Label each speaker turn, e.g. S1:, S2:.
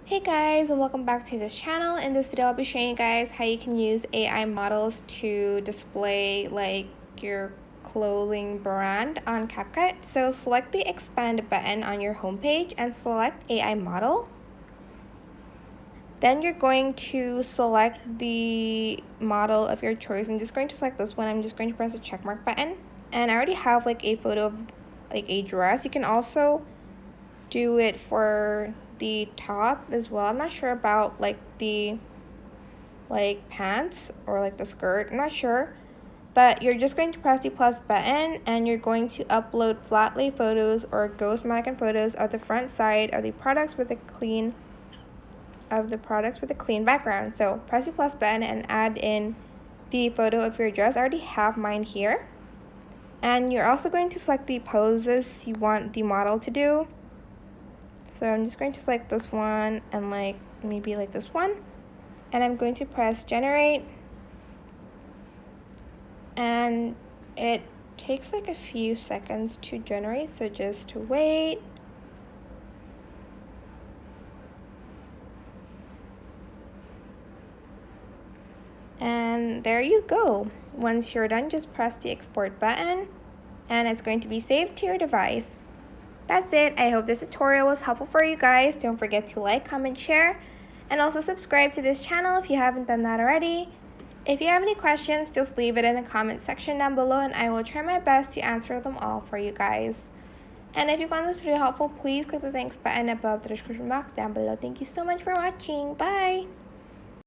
S1: Hey guys, and welcome back to this channel. In this video I'll be showing you guys how you can use AI models to display like your clothing brand on CapCut. So select the expand button on your homepage and select AI model. Then you're going to select the model of your choice. I'm just going to select this one. I'm just going to press the checkmark button, and I already have like a photo of like a dress. You can also do it for the top as well. I'm not sure about like the pants or like the skirt. I'm not sure, but you're just going to press the plus button and you're going to upload flat lay photos or ghost mannequin photos of the front side of the products with a clean background. So press the plus button and add in the photo of your dress. I already have mine here. And you're also going to select the poses you want the model to do. So I'm just going to select this one and like maybe like this one. And I'm going to press generate. And it takes like a few seconds to generate, so just wait. And there you go. Once you're done, just press the export button and it's going to be saved to your device. That's it. I hope this tutorial was helpful for you guys. Don't forget to like, comment, share, and also subscribe to this channel if you haven't done that already. If you have any questions, just leave it in the comment section down below and I will try my best to answer them all for you guys. And if you found this video helpful, please click the thanks button above the description box down below. Thank you so much for watching. Bye!